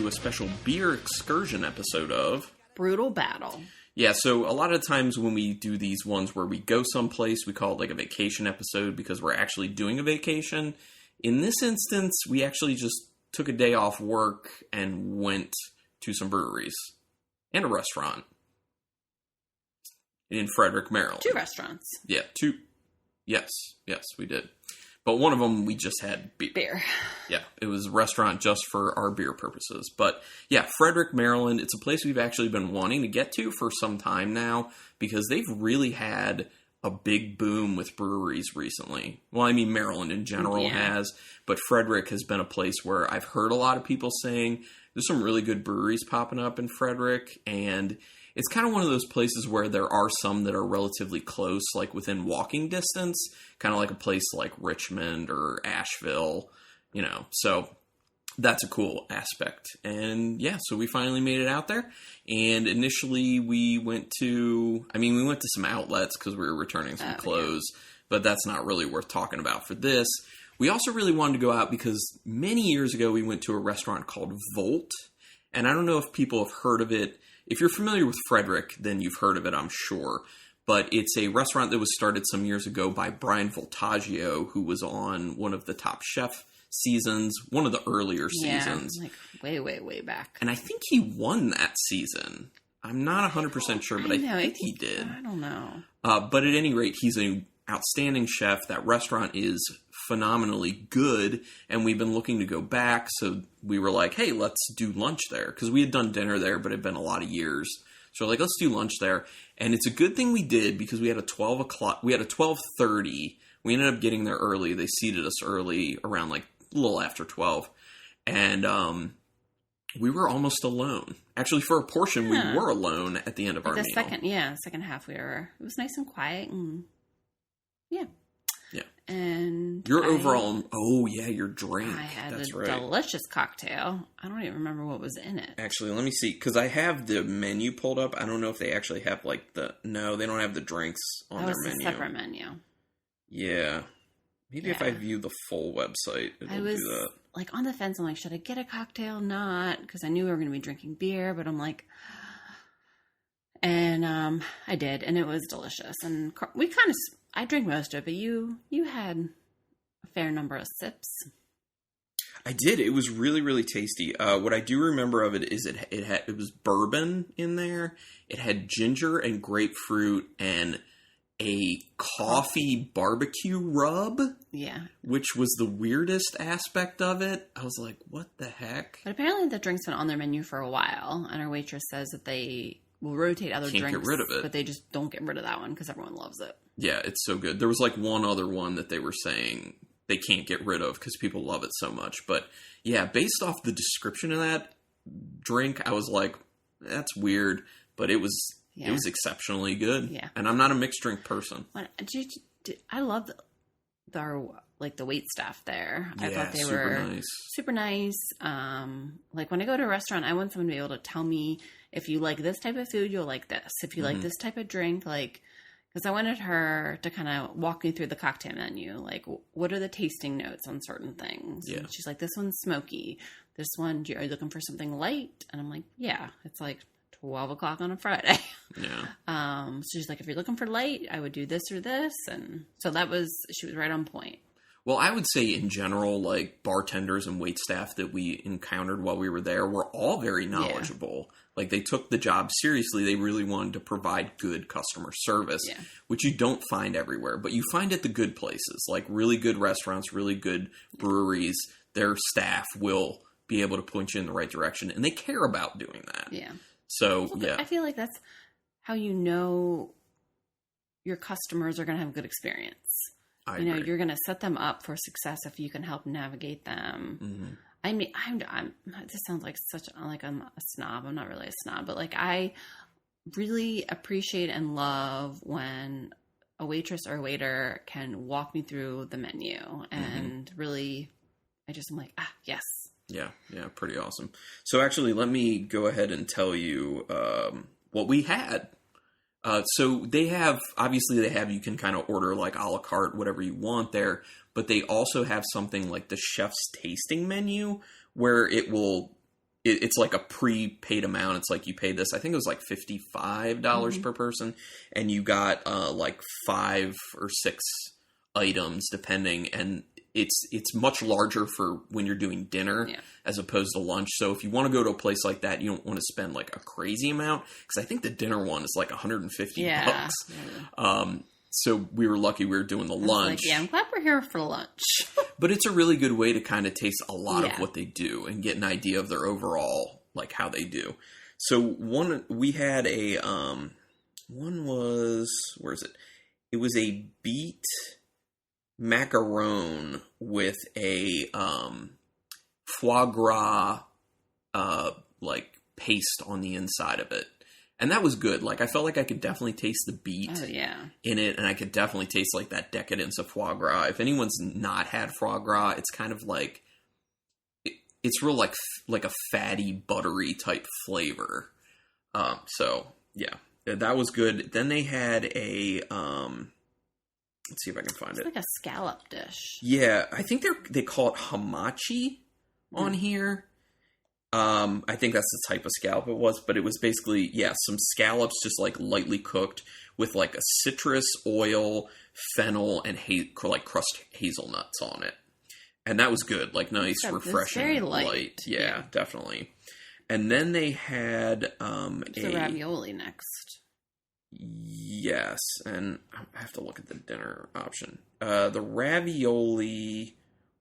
to a special beer excursion episode of Brutal Battle. Yeah, so a lot of times when we do these ones where we go someplace, we call it like a vacation episode because we're actually doing a vacation. In this instance, we actually just took a day off work and went to some breweries and a restaurant in Frederick, Maryland. 2 restaurants. Yeah, 2. Yes, we did. But one of them, we just had beer. Yeah, it was a restaurant just for our beer purposes. But yeah, Frederick, Maryland, it's a place we've actually been wanting to get to for some time now because they've really had a big boom with breweries recently. Well, I mean, Maryland in general has, but Frederick has been a place where I've heard a lot of people saying there's some really good breweries popping up in Frederick, and it's kind of one of those places where there are some that are relatively close, like within walking distance, kind of like a place like Richmond or Asheville, so that's a cool aspect. And yeah, so we finally made it out there, and initially we went to some outlets because we were returning some clothes, but that's not really worth talking about for this. We also really wanted to go out because many years ago we went to a restaurant called Volt, and I don't know if people have heard of it. If you're familiar with Frederick, then you've heard of it, I'm sure. But it's a restaurant that was started some years ago by Brian Voltaggio, who was on one of the Top Chef seasons, one of the earlier seasons. Like way back. And I think he won that season. I'm not 100% sure, but I think he did. I don't know. But at any rate, he's an outstanding chef. That restaurant is phenomenally good, and we've been looking to go back, so we were like, hey, let's do lunch there, because we had done dinner there, but it had been a lot of years, so we're like, let's do lunch there. And it's a good thing we did, because we had a 12:30. We ended up getting there early. They seated us early, around like a little after 12, and we were almost alone. Actually, for a portion, we were alone at the end of our meal. The second half it was nice and quiet, and yeah. And your drink. I had a delicious cocktail. I don't even remember what was in it. Actually, let me see, because I have the menu pulled up. I don't know if they actually have they don't have the drinks on their menu. A separate menu. Yeah. Maybe if I view the full website, it'll do that. Like on the fence. I'm like, should I get a cocktail? Not, because I knew we were going to be drinking beer, but I'm like, and I did, and it was delicious. And I drink most of it, but you had a fair number of sips. I did. It was really, really tasty. What I do remember of it is it was bourbon in there. It had ginger and grapefruit and a coffee barbecue rub. Yeah. Which was the weirdest aspect of it. I was like, what the heck? But apparently the drink's been on their menu for a while, and our waitress says that they will rotate other drinks. Can't get rid of it. But they just don't get rid of that one because everyone loves it. Yeah, it's so good. There was like one other one that they were saying they can't get rid of because people love it so much. But yeah, based off the description of that drink, I was like, that's weird. But it was exceptionally good. Yeah. And I'm not a mixed drink person. I love the wait staff there. Yeah, I thought they were super nice. Like when I go to a restaurant, I want someone to be able to tell me, if you like this type of food, you'll like this. If you like this type of drink, because I wanted her to kind of walk me through the cocktail menu. Like, what are the tasting notes on certain things? Yeah. And she's like, this one's smoky. This one, are you looking for something light? And I'm like, yeah. It's like 12 o'clock on a Friday. Yeah. So she's like, if you're looking for light, I would do this or this. And so she was right on point. Well, I would say in general, like bartenders and waitstaff that we encountered while we were there were all very knowledgeable. Yeah. Like they took the job seriously. They really wanted to provide good customer service, which you don't find everywhere, but you find at the good places, like really good restaurants, really good breweries. Their staff will be able to point you in the right direction, and they care about doing that. Yeah. So, I feel like that's how you know your customers are going to have a good experience. I agree. You're going to set them up for success if you can help navigate them. Mm-hmm. I mean, this sounds like I'm a snob. I'm not really a snob, but I really appreciate and love when a waitress or a waiter can walk me through the menu and really, I'm like, yes. Yeah, pretty awesome. So actually, let me go ahead and tell you what we had. So they have, you can kind of order like a la carte, whatever you want there, but they also have something like the chef's tasting menu where it will it's like a prepaid amount. It's like you pay this, I think it was like $55 per person, and you got like 5 or 6 items depending, and it's much larger for when you're doing dinner as opposed to lunch. So if you want to go to a place like that, you don't want to spend like a crazy amount, because I think the dinner one is like $150 bucks. So we were lucky we were doing the lunch. Like, I'm glad we're here for lunch. But it's a really good way to kind of taste a lot of what they do and get an idea of their overall, like how they do. So we had a, one was, where is it? It was a beet macaron with a foie gras like paste on the inside of it, and that was good. Like, I felt like I could definitely taste the beet in it, and I could definitely taste like that decadence of foie gras. If anyone's not had foie gras, it's kind of like it's real like a fatty, buttery type flavor. So yeah, that was good. Then they had a let's see if I can find it. It's like a scallop dish. Yeah, I think they call it hamachi on here. I think that's the type of scallop it was, but it was basically, some scallops just like lightly cooked with like a citrus oil, fennel, and like crushed hazelnuts on it. And that was good, like nice, refreshing, very light. Yeah, definitely. And then they had the ravioli next. Yes, and I have to look at the dinner option. The ravioli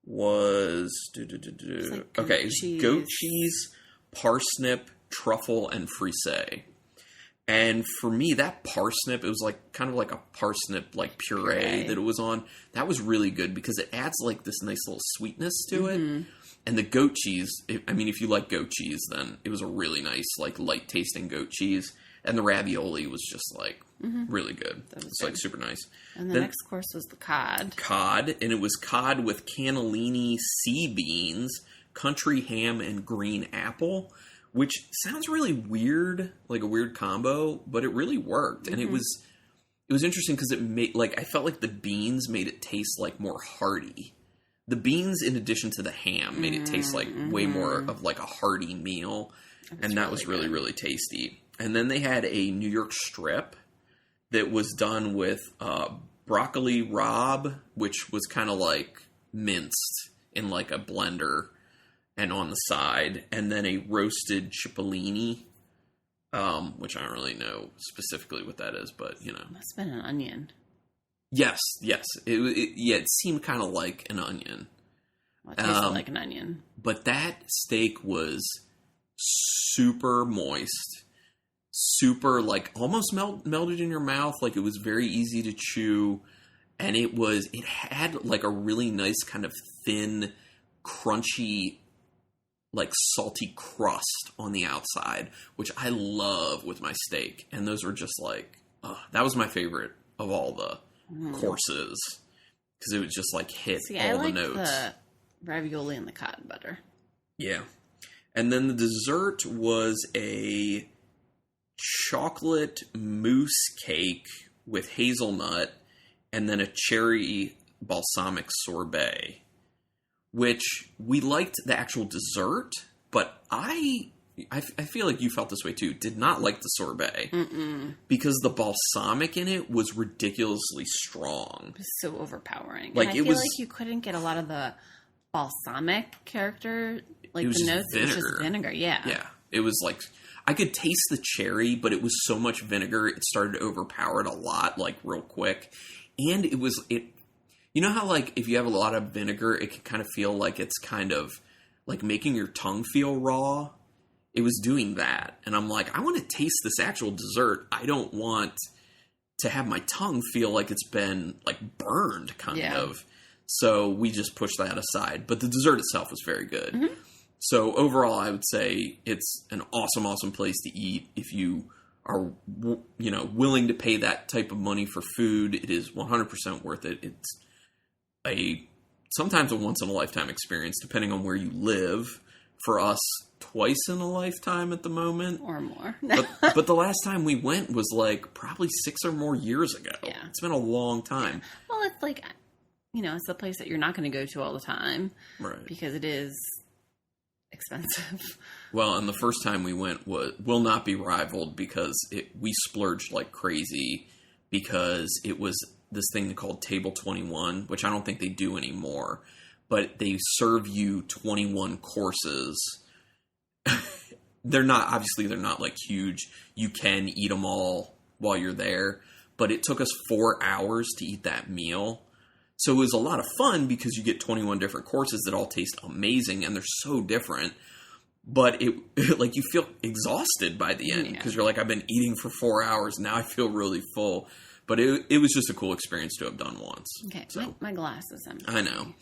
was like goat cheese, parsnip, truffle, and frise. And for me, that parsnip, it was like kind of like a parsnip like puree that it was on. That was really good because it adds like this nice little sweetness to it. And the goat cheese, if you like goat cheese, then it was a really nice, like light tasting goat cheese. And the ravioli was just like really good. It's like super nice. And the next course was the cod. And it was cod with cannellini sea beans, country ham, and green apple, which sounds really weird, like a weird combo, but it really worked. And it was interesting because it made, like, I felt like the beans made it taste like more hearty. The beans, in addition to the ham, made it taste like way more of like a hearty meal. And that was really, really tasty. And then they had a New York strip that was done with broccoli rabe, which was kind of like minced in like a blender and on the side. And then a roasted cipollini, which I don't really know specifically what that is, but, you know. Must have been an onion. Yes. It seemed kind of like an onion. Well, it tasted like an onion. But that steak was super moist. Super, like, almost melted in your mouth. Like, it was very easy to chew. And it had, like, a really nice kind of thin, crunchy, like, salty crust on the outside, which I love with my steak. And those were just, like, that was my favorite of all the courses. Because it was just, like, hit all the notes. The ravioli and the cotton butter. Yeah. And then the dessert was a chocolate mousse cake with hazelnut and then a cherry balsamic sorbet, which we liked the actual dessert, but I feel like you felt this way too, did not like the sorbet because the balsamic in it was ridiculously strong. It was so overpowering. Like, and I feel like you couldn't get a lot of the balsamic character, like the notes. Vinegar. It was just vinegar, yeah. It was like, I could taste the cherry, but it was so much vinegar, it started to overpower it a lot, like, real quick. And you know how, like, if you have a lot of vinegar, it can kind of feel like it's kind of, like, making your tongue feel raw? It was doing that. And I'm like, I want to taste this actual dessert. I don't want to have my tongue feel like it's been, like, burned, kind of. So we just pushed that aside. But the dessert itself was very good. So overall, I would say it's an awesome, awesome place to eat. If you are, willing to pay that type of money for food, it is 100% worth it. It's sometimes a once-in-a-lifetime experience, depending on where you live. For us, twice in a lifetime at the moment. Or more. but the last time we went was, like, probably 6 or more years ago. Yeah. It's been a long time. Well, it's like, it's the place that you're not going to go to all the time. Right. Because it is expensive. Well, and the first time we went will not be rivaled because we splurged like crazy because it was this thing called Table 21, which I don't think they do anymore, but they serve you 21 courses. They're not like huge. You can eat them all while you're there, but it took us 4 hours to eat that meal. So it was a lot of fun because you get 21 different courses that all taste amazing and they're so different. But it like you feel exhausted by the end because you're like, I've been eating for 4 hours. Now I feel really full. But it was just a cool experience to have done once. Okay, so, my glass is empty. I know.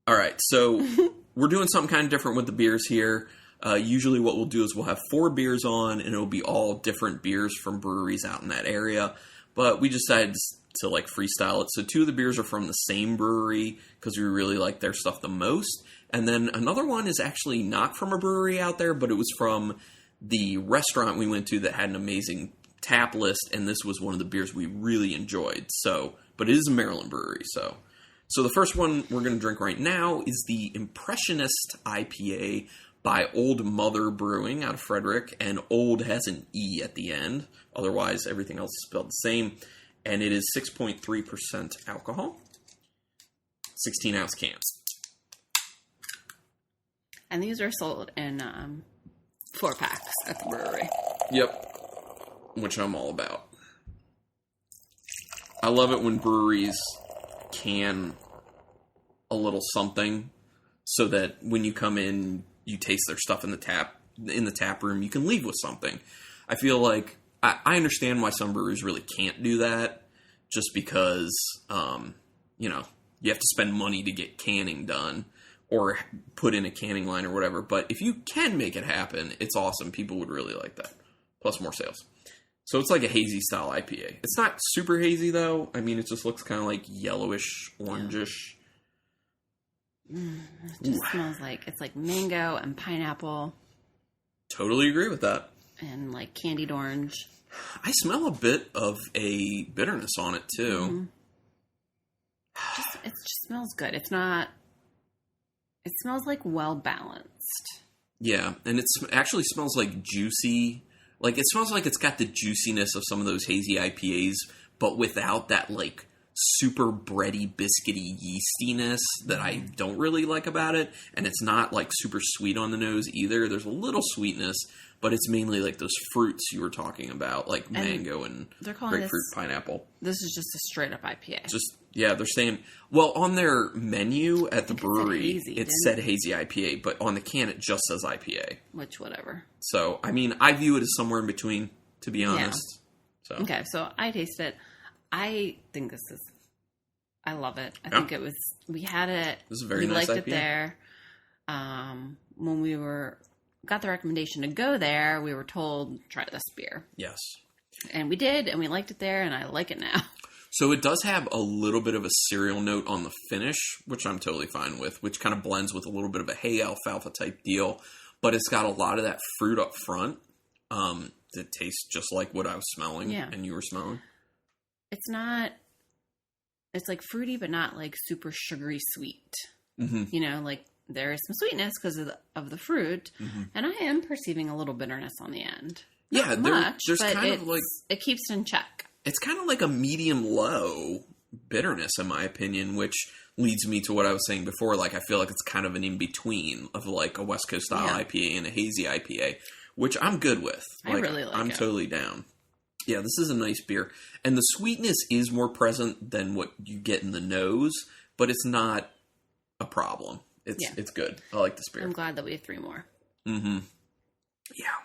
All right, so we're doing something kind of different with the beers here. Usually what we'll do is we'll have 4 beers on, and it'll be all different beers from breweries out in that area. But we decided to like freestyle it. So 2 of the beers are from the same brewery because we really like their stuff the most. And then another one is actually not from a brewery out there, but it was from the restaurant we went to that had an amazing tap list, and this was one of the beers we really enjoyed. So, but it is a Maryland brewery. So the first one we're going to drink right now is the Impressionist IPA by Old Mother Brewing out of Frederick, and Old has an E at the end. Otherwise, everything else is spelled the same. And it is 6.3% alcohol. 16-ounce cans. And these are sold in 4-packs at the brewery. Yep. Which I'm all about. I love it when breweries can a little something so that when you come in, you taste their stuff in the tap room, you can leave with something. I feel like I understand why some breweries really can't do that, just because you have to spend money to get canning done or put in a canning line or whatever. But if you can make it happen, it's awesome. People would really like that. Plus more sales. So it's like a hazy style IPA. It's not super hazy though. I mean, it just looks kind of like yellowish, orangish. It just smells like it's like mango and pineapple. Totally agree with that. And like candied orange. I smell a bit of a bitterness on it too. Mm-hmm. It just smells good. It smells like well balanced. Yeah, and it actually smells like juicy. Like, it smells like it's got the juiciness of some of those hazy IPAs, but without that, like, super bready, biscuity yeastiness that I don't really like about it. And it's not, like, super sweet on the nose either. There's a little sweetness, but it's mainly, like, those fruits you were talking about, like mango and grapefruit, pineapple. This is just a straight-up IPA. They're saying... Well, on their menu at the brewery, it said hazy IPA, but on the can it just says IPA. Which, whatever. So, I mean, I view it as somewhere in between, to be honest. Yeah. So. Okay, so I tasted it. I think I love it. I think it was... We had it... This is a very nice IPA. We liked it there. When we got the recommendation to go there, we were told, try this beer. Yes. And we did, and we liked it there, and I like it now. So it does have a little bit of a cereal note on the finish, which I'm totally fine with, which kind of blends with a little bit of a hay alfalfa type deal. But it's got a lot of that fruit up front that tastes just like what I was smelling and you were smelling. It's like fruity, but not like super sugary sweet. Mm-hmm. Like there is some sweetness because of the fruit. Mm-hmm. And I am perceiving a little bitterness on the end. Not much, there's but kind of like... It keeps it in check. It's kind of like a medium-low bitterness, in my opinion, which leads me to what I was saying before. Like, I feel like it's kind of an in-between of, like, a West Coast-style IPA and a hazy IPA, which I'm good with. I really like it. I'm totally down. Yeah, this is a nice beer. And the sweetness is more present than what you get in the nose, but it's not a problem. It's good. I like this beer. I'm glad that we have 3 more. Mm-hmm.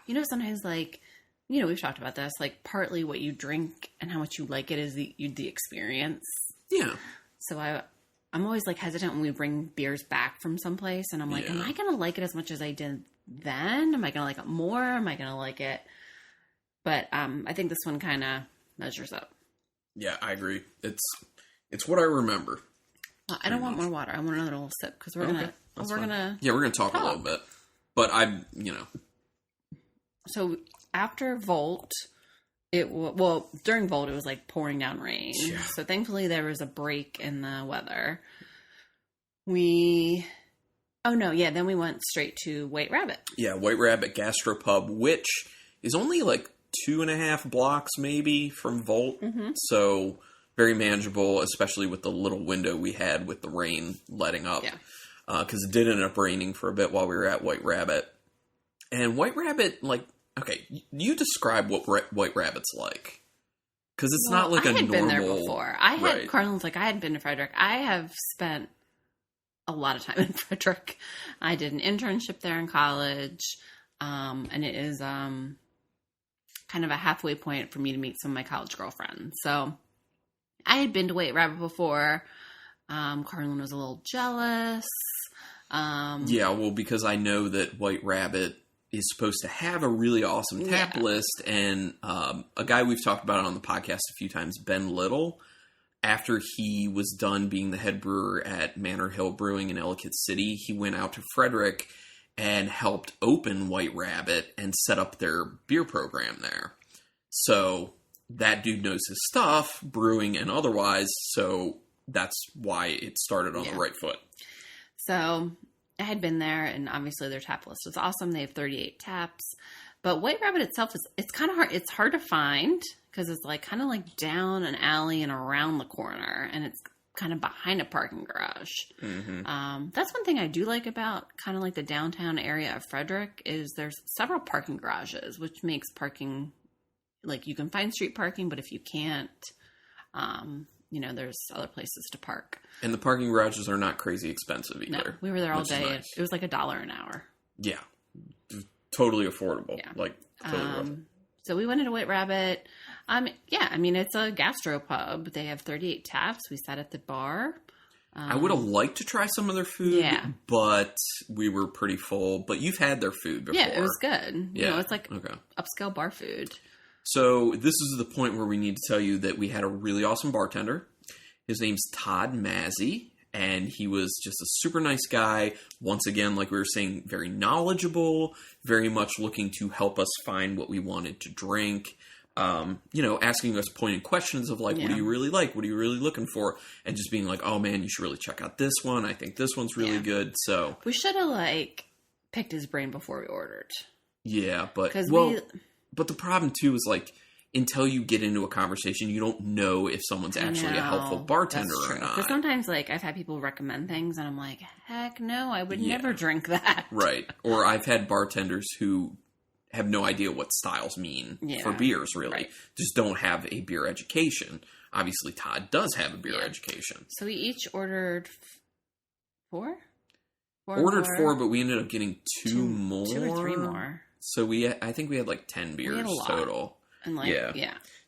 Yeah. Sometimes, like... we've talked about this, like, partly what you drink and how much you like it is the experience. Yeah. So I'm always, like, hesitant when we bring beers back from someplace, and I'm like, am I going to like it as much as I did then? Am I going to like it more? Am I going to like it? But I think this one kind of measures up. Yeah, I agree. It's what I remember. Well, I don't want more water. I want another little sip, because we're going to... Yeah, we're going to talk a little bit. But So... After Volt, during Volt, it was like pouring down rain. Yeah. So thankfully there was a break in the weather. We Oh, no. Yeah. Then we went straight to White Rabbit. Yeah, White Rabbit Gastropub, which is only like 2.5 blocks maybe from Volt. Mm-hmm. So very manageable, especially with the little window we had with the rain letting up. Yeah. Because it did end up raining for a bit while we were at White Rabbit. And White Rabbit, like, okay, you describe what White Rabbit's like. Because it's not like a normal... I had been there before. Right. Carlin's like, I hadn't been to Frederick. I have spent a lot of time in Frederick. I did an internship there in college. And it is kind of a halfway point for me to meet some of my college girlfriends. So I had been to White Rabbit before. Carlin was a little jealous. Yeah, well, because I know that White Rabbit is supposed to have a really awesome tap list, and a guy we've talked about on the podcast a few times, Ben Little, after he was done being the head brewer at Manor Hill Brewing in Ellicott City, he went out to Frederick and helped open White Rabbit and set up their beer program there. So that dude knows his stuff, brewing and otherwise, so that's why it started on the right foot. So I had been there, and obviously their tap list was awesome. They have 38 taps. But White Rabbit itself it's kind of hard. It's hard to find because it's like kind of like down an alley and around the corner, and it's kind of behind a parking garage. Mm-hmm. That's one thing I do like about kind of like the downtown area of Frederick is there's several parking garages, which makes parking like you can find street parking, but if you can't, there's other places to park. And the parking garages are not crazy expensive either. No, we were there all day. Nice. It was like $1 an hour. Yeah. Totally affordable. Yeah. Like, totally worth it. So we went into White Rabbit. It's a gastropub. They have 38 taps. We sat at the bar. I would have liked to try some of their food, but we were pretty full. But you've had their food before. Yeah, it was good. Yeah. It's like upscale bar food. So this is the point where we need to tell you that we had a really awesome bartender. His name's Todd Mazzy, and he was just a super nice guy. Once again, like we were saying, very knowledgeable, very much looking to help us find what we wanted to drink. Asking us pointed questions of like, what do you really like? What are you really looking for? And just being like, oh man, you should really check out this one. I think this one's really good. So we should have picked his brain before we ordered. Yeah, but but the problem, too, is, until you get into a conversation, you don't know if someone's actually a helpful bartender or not. Because sometimes, I've had people recommend things, and I'm like, heck no, I would never drink that. Right. Or I've had bartenders who have no idea what styles mean for beers, really. Right. Just don't have a beer education. Obviously, Todd does have a beer education. So we each ordered 4? Ordered 4, but we ended up getting 2 more. 2 or 3 more. So I think we had 10 beers total. And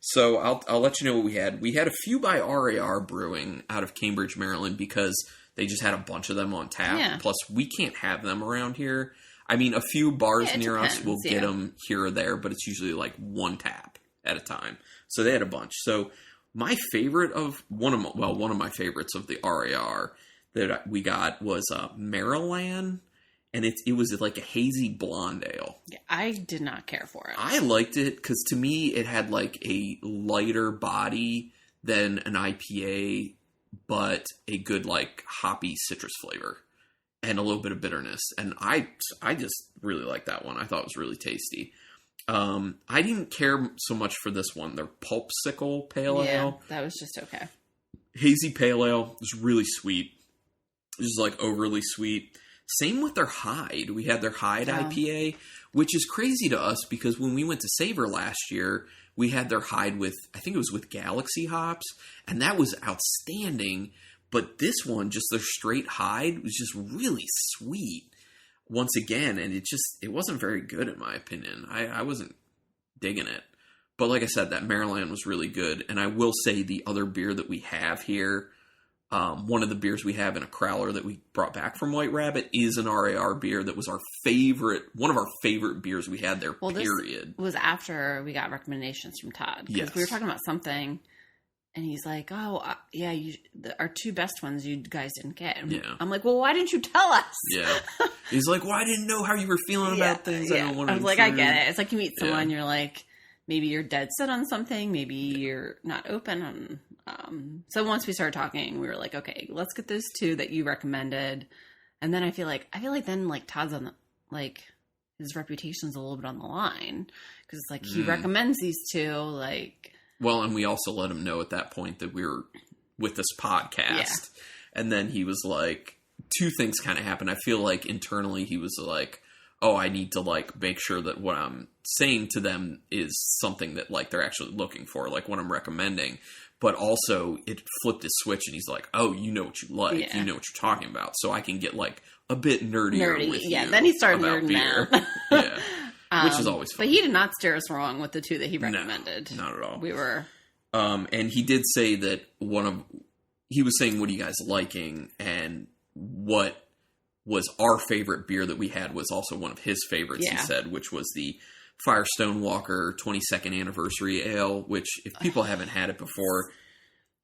So I'll let you know what we had. We had a few by RAR Brewing out of Cambridge, Maryland, because they just had a bunch of them on tap. Yeah. Plus, we can't have them around here. I mean, a few bars near us will get them here or there, but it's usually 1 tap at a time. So they had a bunch. So my favorite of one of my favorites of the RAR that we got was Maryland. And it was a hazy blonde ale. Yeah, I did not care for it. I liked it because to me it had a lighter body than an IPA, but a good hoppy citrus flavor and a little bit of bitterness. And I just really liked that one. I thought it was really tasty. I didn't care so much for this one. Their Pulpsicle Pale Ale. That was just okay. Hazy Pale Ale was really sweet. It was overly sweet. Same with their Hyde. We had their Hyde IPA, which is crazy to us because when we went to Savor last year, we had their Hyde with, I think it was with Galaxy hops, and that was outstanding. But this one, just their straight Hyde, was just really sweet once again, and it wasn't very good in my opinion. I wasn't digging it. But like I said, that Maryland was really good, and I will say the other beer that we have here, one of the beers we have in a crowler that we brought back from White Rabbit is an RAR beer that was one of our favorite beers we had there, period. This was after we got recommendations from Todd. Because we were talking about something, and he's like, our 2 best ones you guys didn't get. And I'm like, well, why didn't you tell us? Yeah. He's like, well, I didn't know how you were feeling about things. Yeah. I was like, I get it. It's like you meet someone, you're like, maybe you're dead set on something, maybe you're not open on... So once we started talking, we were like, okay, let's get those 2 that you recommended. And then I feel like then like Todd's on the, like his reputation's a little bit on the line because it's like he recommends these two, like. Well, and we also let him know at that point that we were with this podcast, and then he was like, two things kind of happened. I feel like internally he was like, oh, I need to like make sure that what I'm saying to them is something that like they're actually looking for, like what I'm recommending. But also it flipped his switch and he's like, oh, you know what you like. You know what you're talking about. So I can get like a bit nerdier with you. Then he started nerding beer. Which is always fun. But he did not steer us wrong with the two that he recommended. No, not at all. We were. And he did say that he was saying, what are you guys liking? And what was our favorite beer that we had was also one of his favorites, he said, which was the Firestone Walker 22nd Anniversary Ale, which if people haven't had it before,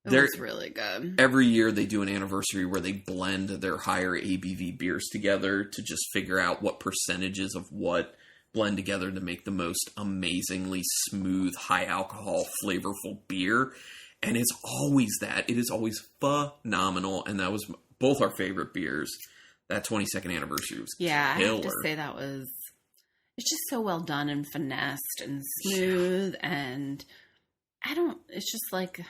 it's really good. Every year they do an anniversary where they blend their higher ABV beers together to just figure out what percentages of what blend together to make the most amazingly smooth, high alcohol, flavorful beer. And it's always that. It is always phenomenal. And that was both our favorite beers. That 22nd Anniversary was killer. I have to say that was... It's just so well done and finessed and smooth, and it's just like,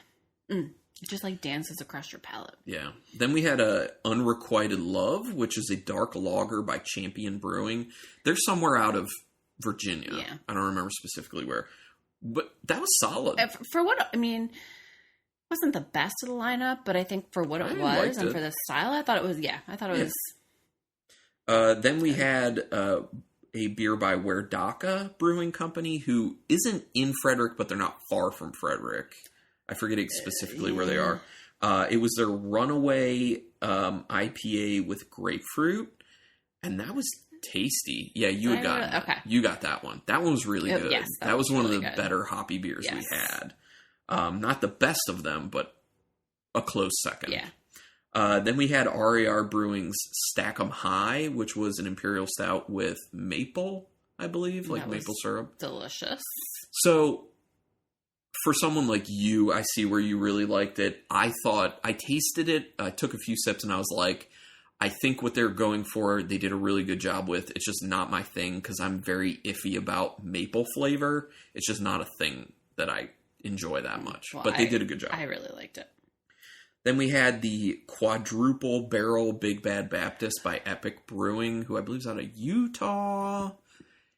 it just like dances across your palate. Yeah. Then we had a Unrequited Love, which is a dark lager by Champion Brewing. They're somewhere out of Virginia. Yeah. I don't remember specifically where, but that was solid. For what, I mean, it wasn't the best of the lineup, but I think for what it was and for the style, I thought it was, Then we had, a beer by Werdaka Brewing Company, who isn't in Frederick, but they're not far from Frederick. I forget specifically where they are. It was their Runaway IPA with grapefruit, and that was tasty. Yeah, you got that one. That one was really good. Yes, that was one of the better hoppy beers we had. Not the best of them, but a close second. Yeah. Then we had RAR Brewing's Stack 'em High, which was an imperial stout with maple, I believe, like maple syrup. Delicious. So, for someone like you, I see where you really liked it. I tasted it, I took a few sips, and I was like, I think what they're going for, they did a really good job with. It's just not my thing, because I'm very iffy about maple flavor. It's just not a thing that I enjoy that much. Well, but they did a good job. I really liked it. Then we had the Quadruple Barrel Big Bad Baptist by Epic Brewing, who I believe is out of Utah.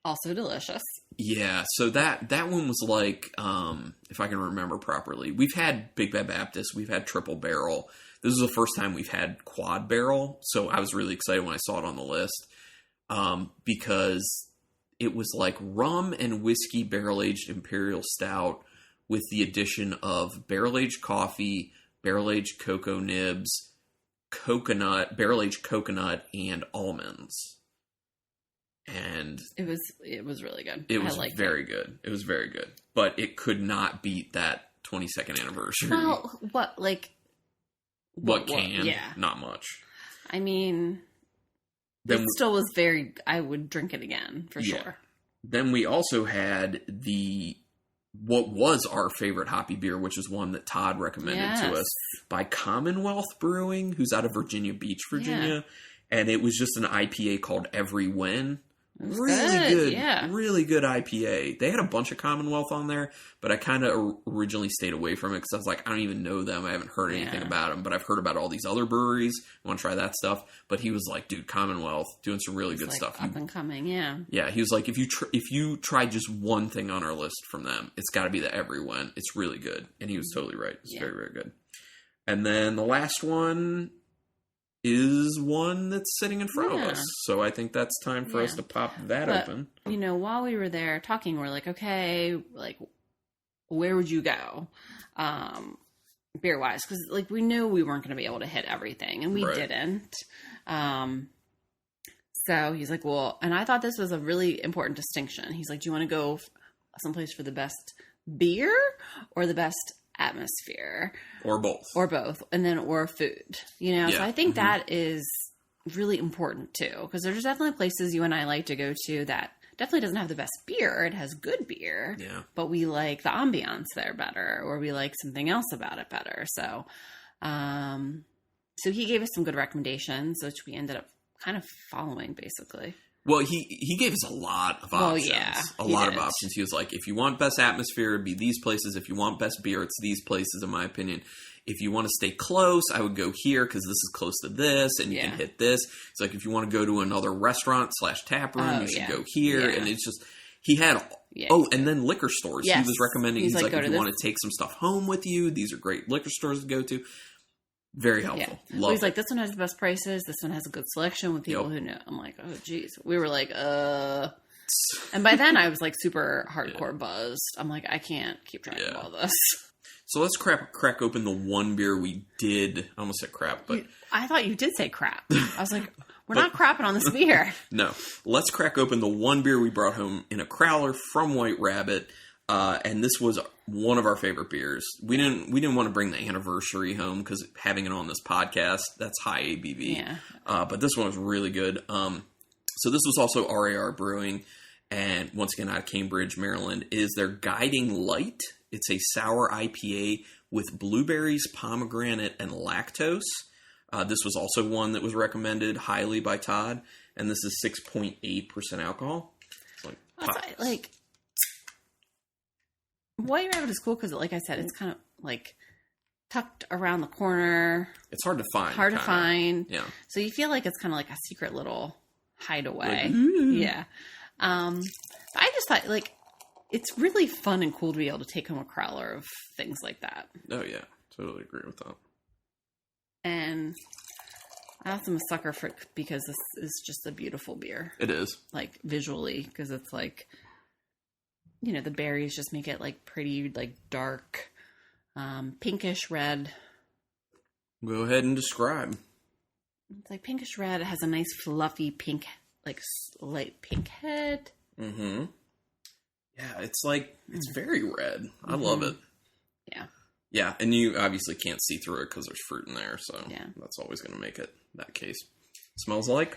Also delicious. Yeah, so that one was like, if I can remember properly, we've had Big Bad Baptist, we've had Triple Barrel. This is the first time we've had Quad Barrel, so I was really excited when I saw it on the list, because it was like rum and whiskey barrel-aged imperial stout with the addition of barrel-aged coffee, barrel-aged cocoa nibs, barrel-aged coconut, and almonds. And it was really good. It was very good. It was very good. But it could not beat that 22nd anniversary. Well, what can? Yeah. Not much. I mean, it still was I would drink it again, for sure. Then we also had what was our favorite hoppy beer, which is one that Todd recommended to us, by Commonwealth Brewing, who's out of Virginia Beach, Virginia. Yeah. And it was just an IPA called Every Win. Really good. Really good IPA. They had a bunch of Commonwealth on there, but I kind of originally stayed away from it because I was like, I don't even know them. I haven't heard anything about them, but I've heard about all these other breweries. I want to try that stuff. But he was like, dude, Commonwealth, doing some really good stuff. Up and coming, yeah. Yeah, he was like, if you try just one thing on our list from them, it's got to be the Every Win. It's really good. And he was totally right. It's very, very good. And then the last one is one that's sitting in front of us. So I think that's time for us to pop that open. You know, while we were there talking, we're like, okay, like, where would you go? Beer-wise. Because, like, we knew we weren't going to be able to hit everything, and we didn't. So he's like, well, and I thought this was a really important distinction. He's like, do you want to go someplace for the best beer or the best atmosphere, or both, and then or food, you know? So I think that is really important too, because there's definitely places you and I like to go to that definitely doesn't have the best beer. It has good beer, but we like the ambiance there better, or we like something else about it better. So so he gave us some good recommendations, which we ended up kind of following, basically. Well, he gave us a lot of options. A lot of options. He was like, if you want best atmosphere, it'd be these places. If you want best beer, it's these places, in my opinion. If you want to stay close, I would go here because this is close to this, and you can hit this. It's like, if you want to go to another restaurant / tap room, you should go here. Yeah. And it's just, he had, and then liquor stores. Yes. He was recommending, he's like if you want to take some stuff home with you, these are great liquor stores to go to. Very helpful. Yeah. Well, he's like, this one has the best prices. This one has a good selection with people who know. I'm like, oh, geez. We were like, And by then I was like super hardcore buzzed. I'm like, I can't keep track of all this. So let's crack open the one beer we did. I almost said crap, but... I thought you did say crap. I was like, we're not crapping on this beer. No. Let's crack open the one beer we brought home in a crowler from White Rabbit. And this was one of our favorite beers. We didn't want to bring the anniversary home because having it on this podcast, that's high ABV. Yeah. But this one was really good. So this was also RAR Brewing, and once again out of Cambridge, Maryland, is their Guiding Light. It's a sour IPA with blueberries, pomegranate, and lactose. This was also one that was recommended highly by Todd, and this is 6.8% alcohol. It's like White Rabbit is cool because, like I said, it's kind of like tucked around the corner. It's hard to find. Yeah. So you feel like it's kind of like a secret little hideaway. Like, yeah. I just thought, like, it's really fun and cool to be able to take home a crowler of things like that. Oh, yeah. Totally agree with that. And I also am a sucker for it because this is just a beautiful beer. It is. Like, visually, because it's like... You know, the berries just make it like pretty, like dark, pinkish red. Go ahead and describe. It's like pinkish red. It has a nice fluffy pink, like light pink head. Mm-hmm. Yeah, it's like, it's very red. I love it. Yeah. Yeah, and you obviously can't see through it because there's fruit in there, so that's always going to make it that case. Smells like...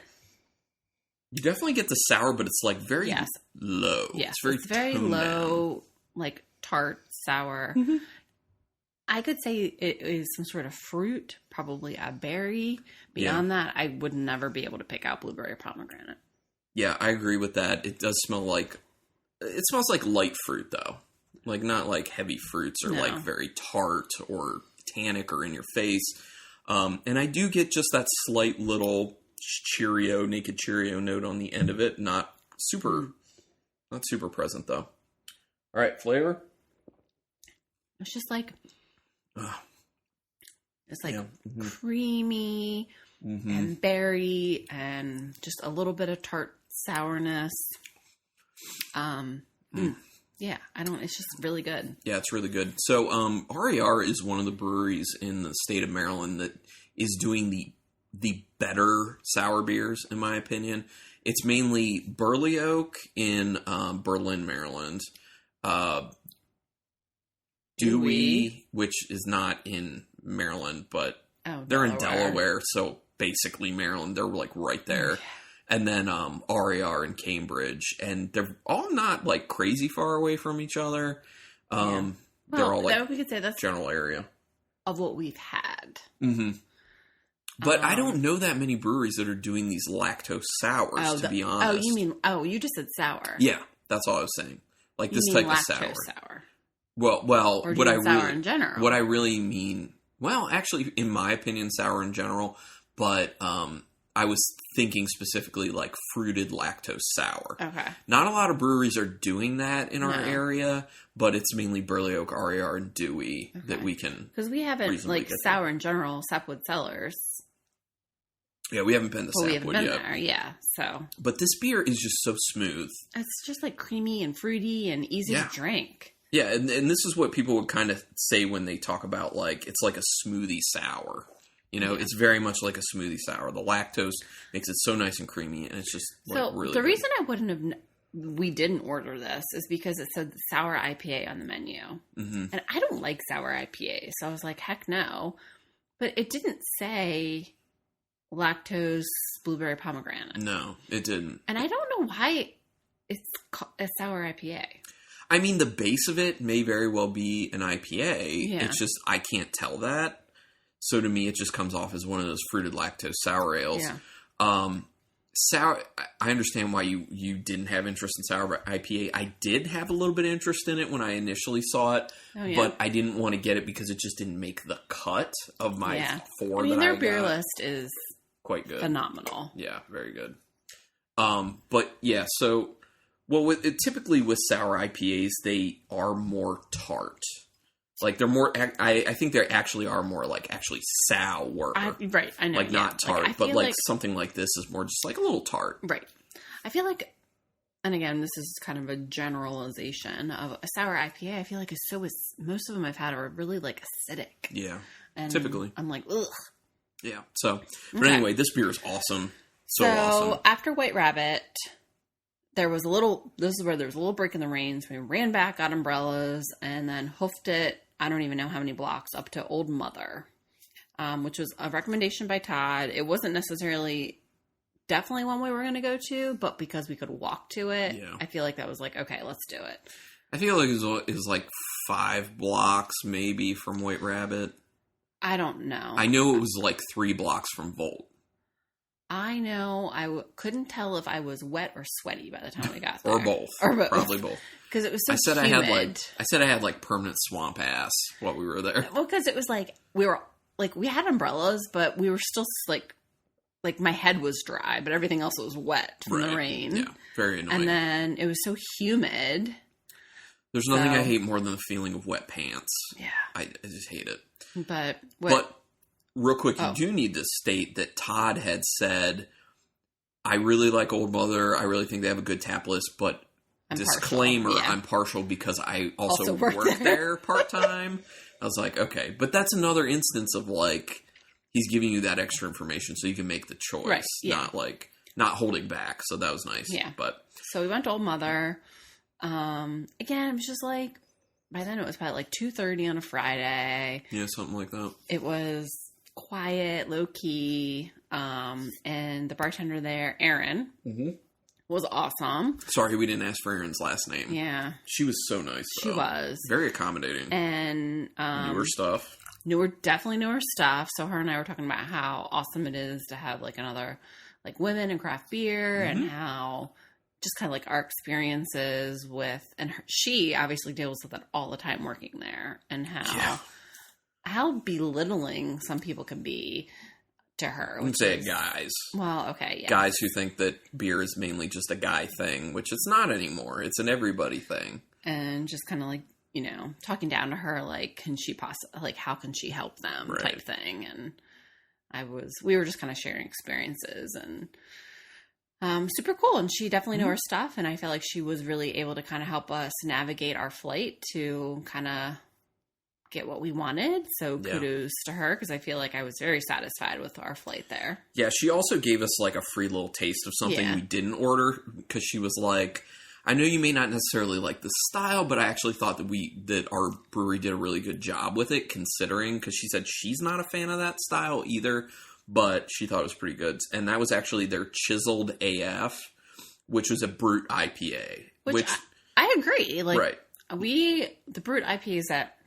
You definitely get the sour, but it's like very low. Yes, it's very low, like tart, sour. Mm-hmm. I could say it is some sort of fruit, probably a berry. Beyond that, I would never be able to pick out blueberry or pomegranate. Yeah, I agree with that. It does smell like... It smells like light fruit, though. Like, not like heavy fruits or like very tart or tannic or in your face. And I do get just that slight little... naked Cheerio note on the end of it. Not super present though. All right, flavor. It's just like it's like creamy and berry and just a little bit of tart sourness. Yeah, it's just really good. Yeah, it's really good. So RAR is one of the breweries in the state of Maryland that is doing the better sour beers, in my opinion. It's mainly Burley Oak in Berlin, Maryland. Dewey, which is not in Maryland, but they're in Delaware, so basically Maryland. They're like right there. Yeah. And then RAR in Cambridge. And they're all not like crazy far away from each other. They're all like we could say that's general area. Of what we've had. Mm-hmm. But I don't know that many breweries that are doing these lactose sours, to be honest. You just said sour. Yeah, that's all I was saying. Like this type of sour. Well, or what I really, sour in general. What I really mean, well, actually, in my opinion, sour in general, but I was thinking specifically like fruited lactose sour. Okay. Not a lot of breweries are doing that in our area, but it's mainly Burley Oak, RAR, and Dewey that we can. Because we haven't, like, sour in general, Sapwood Cellars. Yeah, we haven't been to Sapwood yet. There, yeah. So, but this beer is just so smooth. It's just like creamy and fruity and easy to drink. Yeah, and this is what people would kind of say when they talk about like it's like a smoothie sour. You know, it's very much like a smoothie sour. The lactose makes it so nice and creamy, and it's just like really. The reason we didn't order this is because it said sour IPA on the menu, and I don't like sour IPA, so I was like, heck no. But it didn't say lactose, blueberry, pomegranate. No, it didn't. And I don't know why it's a sour IPA. I mean, the base of it may very well be an IPA. Yeah. It's just, I can't tell that. So to me, it just comes off as one of those fruited lactose sour ales. Yeah. Sour, I understand why you didn't have interest in sour IPA. I did have a little bit of interest in it when I initially saw it, but I didn't want to get it because it just didn't make the cut of my four. I mean, their beer list is quite good, phenomenal. Yeah, very good. But yeah, so typically with sour IPAs, they are more tart. Like they're more, I think they actually are more like actually sour. Right, I know. Like not tart, but like something like this is more just like a little tart. Right. I feel like, and again, this is kind of a generalization of a sour IPA. I feel like most of them I've had are really like acidic. Yeah. And typically. I'm like, ugh. Yeah. So, but anyway, this beer is awesome. So awesome. After White Rabbit, this is where there was a little break in the rain. So we ran back, got umbrellas, and then hoofed it. I don't even know how many blocks up to Old Mother, which was a recommendation by Todd. It wasn't definitely one we were going to go to, but because we could walk to it, I feel like that was like, okay, let's do it. I feel like it was like 5 blocks maybe from White Rabbit. I don't know. I know it was like 3 blocks from Volt. I know couldn't tell if I was wet or sweaty by the time we got there. Or both. Probably both. Because it was so humid. I said I had like permanent swamp ass while we were there. Well, because it was like, we had umbrellas, but we were still like my head was dry, but everything else was wet from the rain. Yeah, very annoying. And then it was so humid. There's nothing I hate more than the feeling of wet pants. Yeah. I just hate it. But real quick, you do need to state that Todd had said, I really like Old Mother. I really think they have a good tap list, but disclaimer, I'm partial because I also work there part-time. I was like, okay. But that's another instance of like, he's giving you that extra information so you can make the choice. Right, not holding back. So that was nice. Yeah. So we went to Old Mother. Again, it was just like, by then it was probably like 2:30 on a Friday. Yeah, something like that. It was quiet, low key. And the bartender there, Erin, was awesome. Sorry, we didn't ask for Erin's last name. Yeah. She was so nice, though. She was. Very accommodating. And newer stuff. Definitely newer stuff. So her and I were talking about how awesome it is to have like another like women in craft beer and how just kind of like our experiences with, and she obviously deals with it all the time working there, and how belittling some people can be to her. I would say guys. Well, okay, yeah. Guys who think that beer is mainly just a guy thing, which it's not anymore. It's an everybody thing. And just kind of like, talking down to her, like, can she how can she help them type thing. And we were just kind of sharing experiences and super cool. And she definitely knew her stuff. And I felt like she was really able to kind of help us navigate our flight to kind of get what we wanted. So kudos to her, because I feel like I was very satisfied with our flight there. Yeah, she also gave us like a free little taste of something we didn't order, because she was like, I know you may not necessarily like the style, but I actually thought that our brewery did a really good job with it, considering, because she said she's not a fan of that style either, but she thought it was pretty good. And that was actually their Chiseled AF, which was a Brute IPA. Which I agree. Like, the Brute IPAs that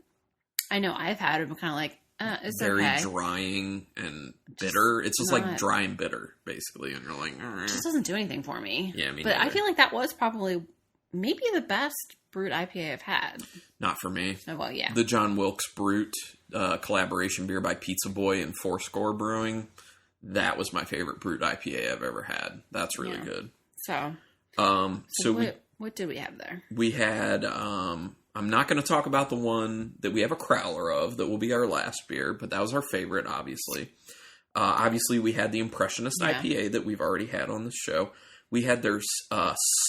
I know I've had have been kind of like, it's very okay. drying and bitter. It's just like dry and bitter, basically. And you're like, it just doesn't do anything for me. Yeah, but I feel like that was probably maybe the best Brute IPA I've had. Not for me. Oh, well, yeah. The John Wilkes Brute collaboration beer by Pizza Boy and Fourscore Brewing. That was my favorite Brute IPA I've ever had. That's really good. So what did we have there? We had, I'm not going to talk about the one that we have a crowler of that will be our last beer, but that was our favorite, obviously. Obviously, we had the Impressionist IPA that we've already had on the show. We had their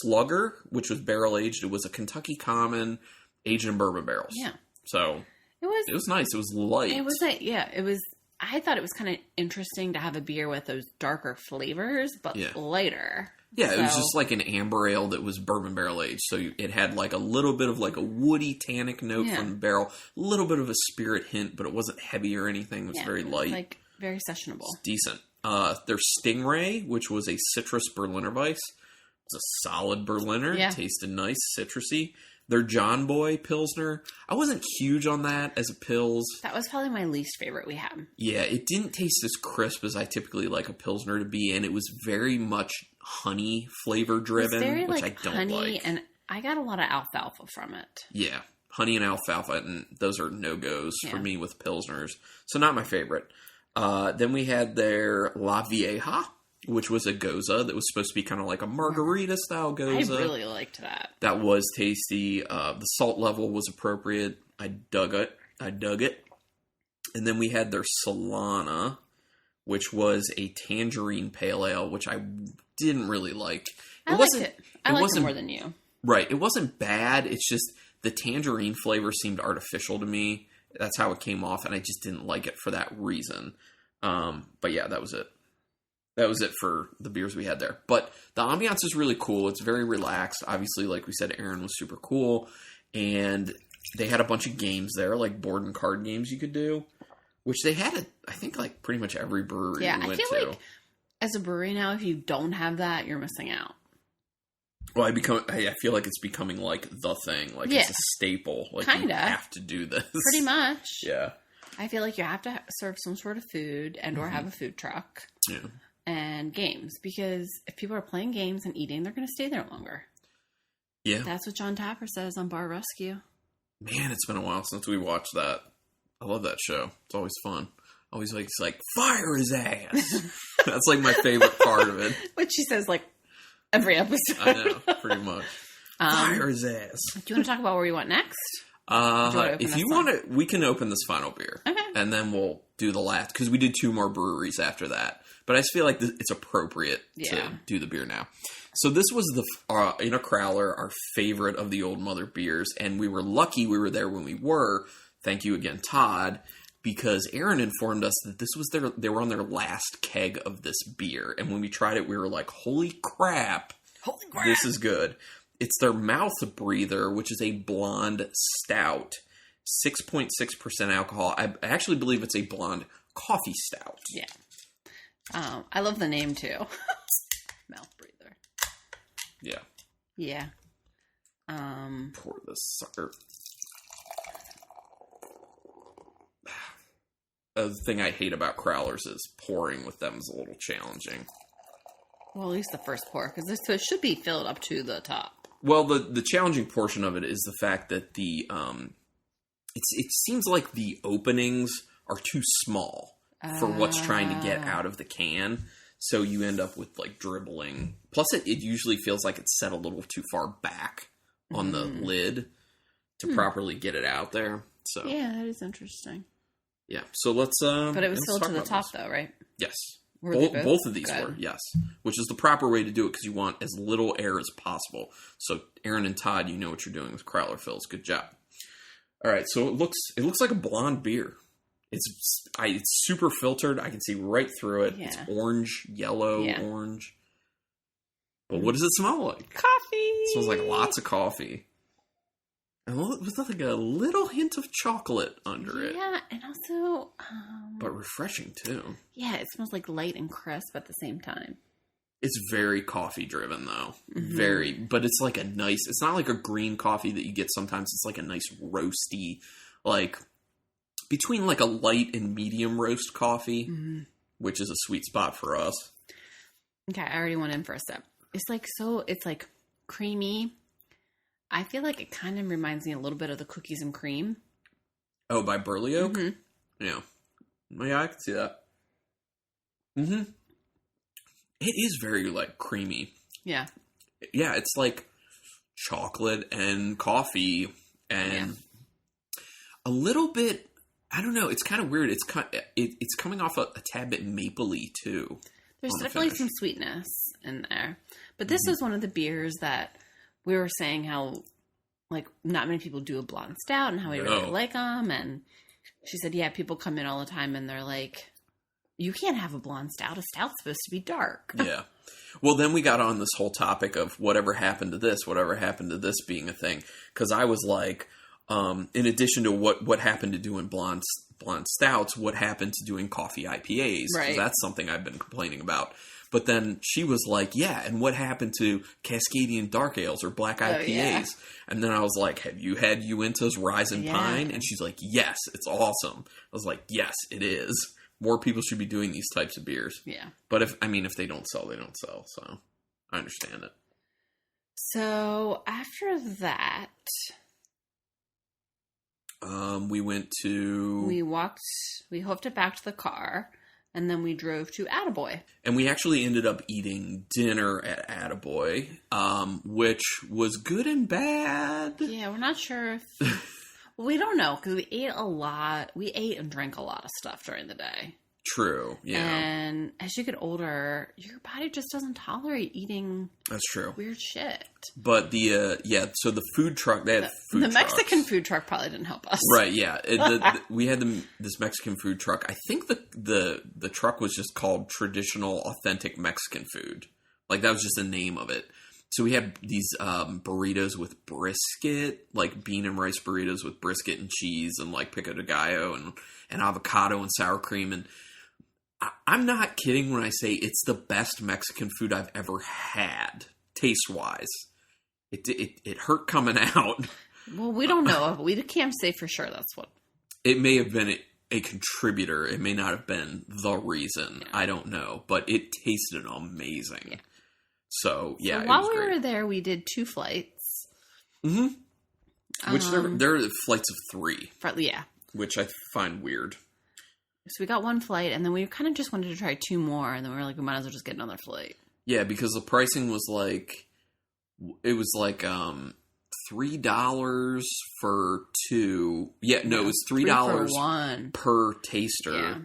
Slugger, which was barrel-aged. It was a Kentucky Common aged in bourbon barrels. Yeah. So it was nice. It was light. It was it was. I thought it was kind of interesting to have a beer with those darker flavors, but lighter. Yeah, it was just like an amber ale that was bourbon barrel aged. So it had like a little bit of like a woody tannic note from the barrel, a little bit of a spirit hint, but it wasn't heavy or anything. It was very light. Was like very sessionable. It's decent. Their Stingray, which was a citrus Berliner Weiss. It's a solid Berliner. Yeah. Tasted nice, citrusy. Their John Boy Pilsner. I wasn't huge on that as a Pils. That was probably my least favorite we had. Yeah, it didn't taste as crisp as I typically like a Pilsner to be, and it was very much honey flavor driven, very, which like, I don't honey, like. And I got a lot of alfalfa from it. Yeah, honey and alfalfa, and those are no-goes for me with Pilsners. So not my favorite. Then we had their La Vieja, which was a Goza that was supposed to be kind of like a margarita-style Goza. I really liked that. That was tasty. The salt level was appropriate. I dug it. And then we had their Solana, which was a tangerine pale ale, which I didn't really like. I liked it. I liked it more than you. Right. It wasn't bad. It's just the tangerine flavor seemed artificial to me. That's how it came off, and I just didn't like it for that reason. But yeah, that was it. That was it for the beers we had there. But the ambiance is really cool. It's very relaxed. Obviously, like we said, Aaron was super cool. And they had a bunch of games there, like board and card games you could do. Which they had at, I think, like pretty much every brewery we went to. Yeah, I feel like as a brewery now, if you don't have that, you're missing out. Well, I feel like it's becoming like the thing. Like it's a staple. Like you have to do this. Pretty much. Yeah. I feel like you have to serve some sort of food and or have a food truck. Yeah. And games, because if people are playing games and eating, they're going to stay there longer. Yeah. That's what John Tapper says on Bar Rescue. Man, it's been a while since we watched that. I love that show. It's always fun. Always like, it's like, fire his ass. That's like my favorite part of it. Which she says like every episode. I know, pretty much. Fire his ass. Do you want to talk about where we went next? If you want to, we can open this final beer. Okay. And then we'll do the last, because we did 2 more breweries after that. But I just feel like it's appropriate to do the beer now. So this was in a Crowler, our favorite of the Old Mother beers. And we were lucky we were there when we were. Thank you again, Todd. Because Aaron informed us that this was they were on their last keg of this beer. And when we tried it, we were like, holy crap. This is good. It's their Mouth Breather, which is a blonde stout. 6.6% alcohol. I actually believe it's a blonde coffee stout. Yeah. I love the name too. Mouth Breather. Yeah. Yeah. Pour this sucker. The thing I hate about Crowlers is pouring with them is a little challenging. Well, at least the first pour, because it should be filled up to the top. Well, the challenging portion of it is the fact that it seems like the openings are too small for what's trying to get out of the can. So you end up with like dribbling. Plus it usually feels like it's set a little too far back on the lid to properly get it out there. So yeah, that is interesting. Yeah. So let's but it was filled to the top though, right? Yes. Both of these were, yes. Which is the proper way to do it because you want as little air as possible. So Aaron and Todd, you know what you're doing with Crowler fills. Good job. All right, so it looks like a blonde beer. It's super filtered. I can see right through it. Yeah. It's orange, yellow, orange. But what does it smell like? Coffee. It smells like lots of coffee. And with like a little hint of chocolate under it. Yeah, and also... but refreshing, too. Yeah, it smells like light and crisp at the same time. It's very coffee-driven, though. Mm-hmm. Very. But it's like a nice... It's not like a green coffee that you get sometimes. It's like a nice roasty, like... Between like a light and medium roast coffee, which is a sweet spot for us. Okay, I already went in for a sip. It's like creamy. I feel like it kind of reminds me a little bit of the Cookies and Cream. Oh, by Burley Oak? Mm-hmm. Yeah. Yeah, I can see that. Mm-hmm. It is very, like, creamy. Yeah. Yeah, it's like chocolate and coffee and a little bit, I don't know, it's kind of weird. It's coming off a tad bit mapley, too. There's definitely some sweetness in there. But this is one of the beers that we were saying how, like, not many people do a blonde stout and how we really like them. And she said, yeah, people come in all the time and they're like, you can't have a blonde stout. A stout's supposed to be dark. Yeah. Well, then we got on this whole topic of whatever happened to this being a thing. Because I was like, in addition to what happened to doing blonde stouts, what happened to doing coffee IPAs? Right. That's something I've been complaining about. But then she was like, yeah, and what happened to Cascadian Dark Ales or Black IPAs? Yeah. And then I was like, have you had Uinta's Rise and Pine? And she's like, yes, it's awesome. I was like, yes, it is. More people should be doing these types of beers. Yeah. But if they don't sell, they don't sell. So I understand it. So after that, we hoofed it back to the car, and then we drove to Attaboy. And we actually ended up eating dinner at Attaboy, which was good and bad. Yeah, we're not sure if... Well, we don't know, because we ate a lot. We ate and drank a lot of stuff during the day. True, yeah. And as you get older, your body just doesn't tolerate eating That's true. Weird shit. But so the food truck, they had food trucks. The Mexican food truck probably didn't help us. Right, yeah. We had this Mexican food truck. I think the truck was just called Traditional Authentic Mexican Food. Like, that was just the name of it. So we had these burritos with brisket, like bean and rice burritos with brisket and cheese and like pico de gallo and avocado and sour cream. And I'm not kidding when I say it's the best Mexican food I've ever had, taste-wise. It hurt coming out. Well, we don't know. We can't say for sure that's what. It may have been a contributor. It may not have been the reason. Yeah. I don't know. But it tasted amazing. Yeah. So while we were there, we did 2 flights. Mm-hmm. Which they're flights of 3. Yeah. Which I find weird. So we got 1 flight, and then we kind of just wanted to try 2 more, and then we were like, we might as well just get another flight. Yeah, because the pricing was like, it was like $3 for 2. Yeah, no, it was $3 per taster. Yeah.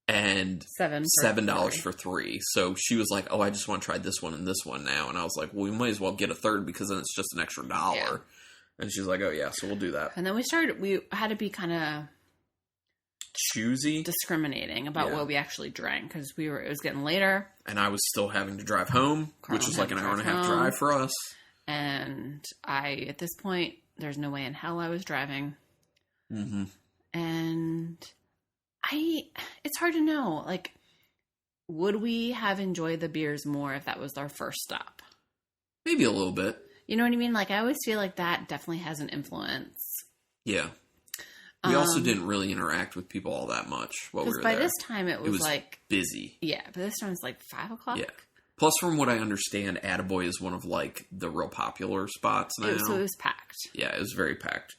And $7 for 3. So she was like, oh, I just want to try this one and this one now. And I was like, well, we might as well get a third because then it's just an extra $1. Yeah. And she's like, oh, yeah, so we'll do that. And then we had to be kind of choosy, discriminating about what we actually drank because it was getting later. And I was still having to drive home, which was like an hour and a half drive for us. And at this point, there's no way in hell I was driving. Mm-hmm. And it's hard to know. Like, would we have enjoyed the beers more if that was our first stop? Maybe a little bit. You know what I mean? Like, I always feel like that definitely has an influence. Yeah. We also didn't really interact with people all that much while we were there. Because by this time it was like... busy. Yeah, but this time it's like 5 o'clock. Yeah. Plus, from what I understand, Attaboy is one of, like, the real popular spots now. So it was packed. Yeah, it was very packed.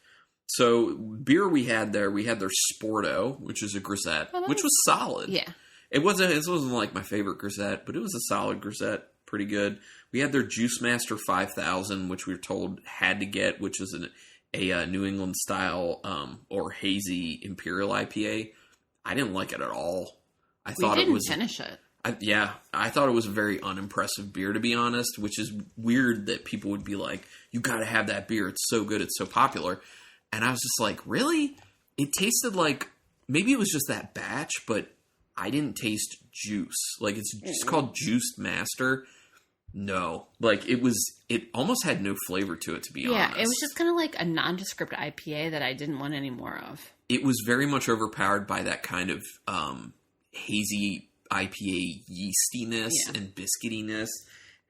So, beer we had their Sporto, which is a grisette, which was solid. Yeah. It wasn't like my favorite grisette, but it was a solid grisette. Pretty good. We had their Juice Master 5000, which we were told had to get, which is a New England style or hazy imperial IPA. I didn't like it at all. I thought it was finish it. I thought it was a very unimpressive beer, to be honest, which is weird that people would be like, you got to have that beer. It's so good. It's so popular. And I was just like, really? It tasted like, maybe it was just that batch, but I didn't taste juice. Like, it's just called Juiced Master. No. Like, it almost had no flavor to it, to be honest. Yeah, it was just kind of like a nondescript IPA that I didn't want any more of. It was very much overpowered by that kind of hazy IPA yeastiness and biscuitiness.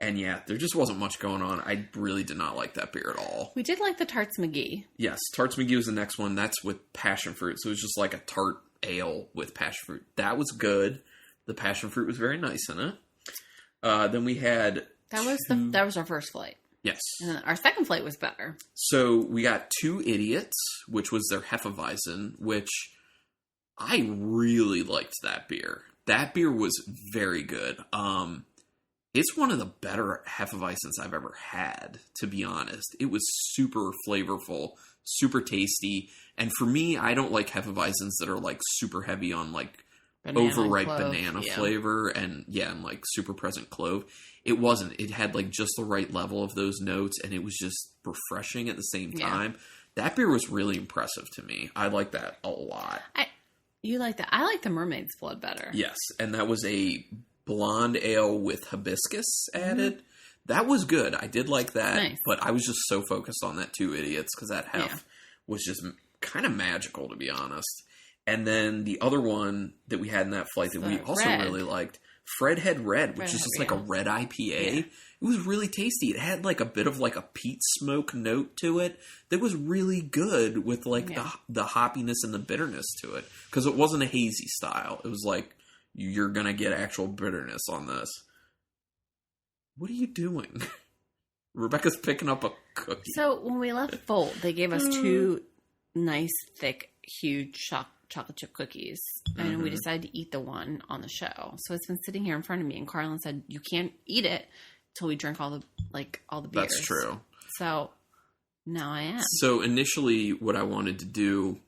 And yeah, there just wasn't much going on. I really did not like that beer at all. We did like the Tarts McGee. Yes, Tarts McGee was the next one. That's with passion fruit. So it was just like a tart ale with passion fruit. That was good. The passion fruit was very nice in it. Then we had... That was our first flight. Yes. And then our second flight was better. So we got 2 Idiots, which was their Hefeweizen, which I really liked that beer. That beer was very good. It's one of the better Hefeweizens I've ever had, to be honest. It was super flavorful, super tasty. And for me, I don't like Hefeweizens that are like super heavy on like overripe banana flavor and like super present clove. It wasn't. It had like just the right level of those notes, and it was just refreshing at the same time. Yeah. That beer was really impressive to me. I like that a lot. You like that? I like the Mermaid's Blood better. Yes, and that was a blonde ale with hibiscus added. Mm-hmm. That was good. I did like that, nice. But I was just so focused on that 2 Idiots because that was just kind of magical, to be honest. And then the other one that we had in that flight that we also really liked Fredhead Red, which is just like a red IPA. Yeah. It was really tasty. It had like a bit of like a peat smoke note to it that was really good with like the hoppiness and the bitterness to it. Because it wasn't a hazy style. It was like, you're going to get actual bitterness on this. What are you doing? Rebecca's picking up a cookie. So when we left Volt, they gave us 2 nice, thick, huge chocolate chip cookies. And we decided to eat the one on the show. So it's been sitting here in front of me. And Carlin said, you can't eat it till we drink all the beers. That's true. So now I am. So initially what I wanted to do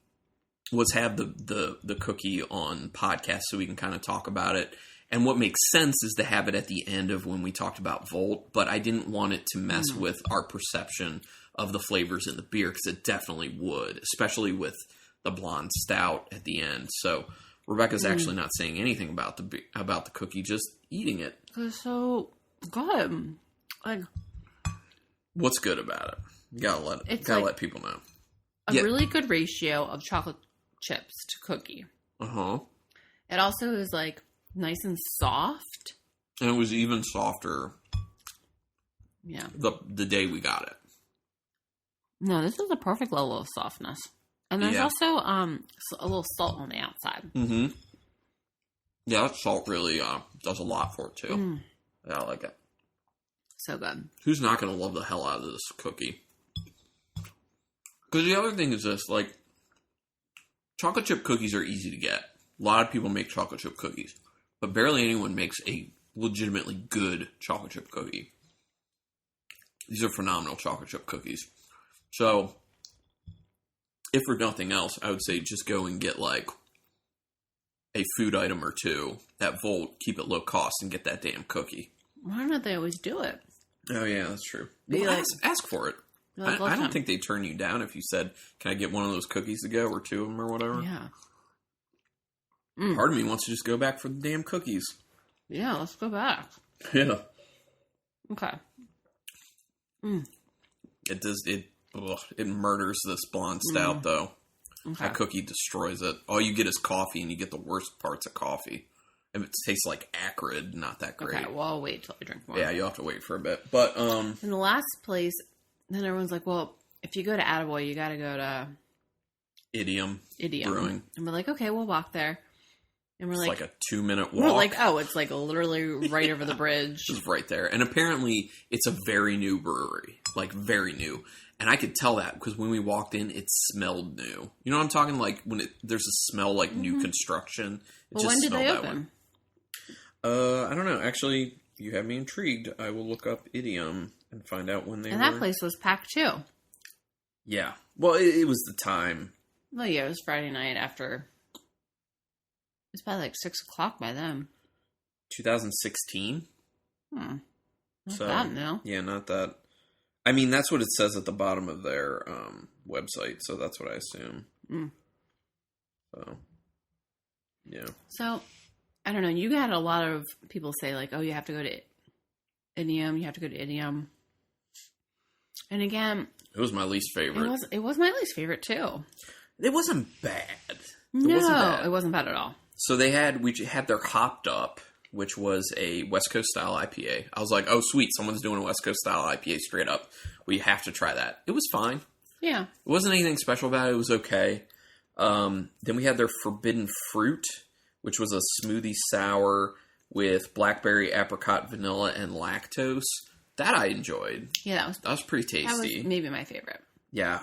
was have the cookie on podcast so we can kind of talk about it. And what makes sense is to have it at the end of when we talked about Volt, but I didn't want it to mess with our perception of the flavors in the beer, because it definitely would, especially with the blonde stout at the end. So Rebecca's actually not saying anything about the cookie, just eating it. It's so good. Like, what's good about it? You gotta let people know. A really good ratio of chocolate chips to cookie. It also is like nice and soft. And it was even softer. Yeah. The day we got it. No, this is a perfect level of softness. And there's also a little salt on the outside. Mm-hmm. Yeah, that salt really does a lot for it too. Yeah, I like it. So good. Who's not going to love the hell out of this cookie? Because the other thing is this, like, chocolate chip cookies are easy to get. A lot of people make chocolate chip cookies. But barely anyone makes a legitimately good chocolate chip cookie. These are phenomenal chocolate chip cookies. So, if for nothing else, I would say just go and get, like, a food item or 2 at Volt, keep it low cost, and get that damn cookie. Why don't they always do it? Oh, yeah, that's true. Well, ask for it. Like, I don't think they turn you down if you said, can I get one of those cookies to go, or 2 of them, or whatever? Yeah. Part of me wants to just go back for the damn cookies. Yeah, let's go back. Yeah. Okay. It does, it murders this blonde stout, though. Okay. That cookie destroys it. All you get is coffee, and you get the worst parts of coffee. And it tastes like acrid, not that great. Okay, well, I'll wait till I drink more. Yeah, you'll have to wait for a bit. But, in the last place, then everyone's like, well, if you go to Attaboy, you gotta go to Idiom Brewing. And we're like, okay, we'll walk there. And we're it's like a 2-minute walk. We're like, oh, it's like literally right over the bridge. It's right there. And apparently, it's a very new brewery. Like, very new. And I could tell that because when we walked in, it smelled new. You know what I'm talking? Like, when there's a smell like new construction. When did they open? I don't know. Actually, you have me intrigued. I will look up Idiom and find out when they were. And that place was packed too. Yeah. Well, it was the time. Well, yeah, it was Friday night after. It's probably like 6 o'clock by then. 2016? Not that new. Yeah, not that. I mean, that's what it says at the bottom of their website, so that's what I assume. So, yeah. So, I don't know. You had a lot of people say, like, oh, you have to go to Idiom. You have to go to Idiom. And again... It was my least favorite. It was my least favorite, too. It wasn't bad. It wasn't bad at all. So we had their Hopped Up, which was a West Coast style IPA. I was like, oh, sweet. Someone's doing a West Coast style IPA straight up. We have to try that. It was fine. Yeah. It wasn't anything special about it. It was okay. Then we had their Forbidden Fruit, which was a smoothie sour with blackberry, apricot, vanilla, and lactose. That I enjoyed. Yeah, that was pretty tasty. That was maybe my favorite. Yeah,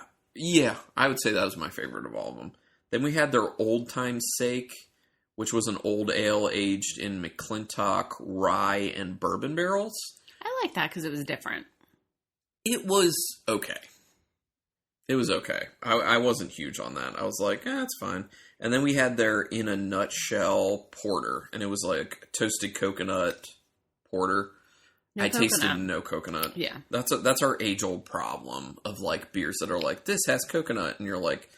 I would say that was my favorite of all of them. Then we had their Old Time's Sake, which was an old ale aged in McClintock, rye, and bourbon barrels. I like that because it was different. It was okay. It was okay. I wasn't huge on that. I was like, it's fine. And then we had their In a Nutshell porter, and it was like toasted coconut porter. I tasted no coconut. Yeah. That's our age-old problem of like beers that are like, this has coconut, and you're like,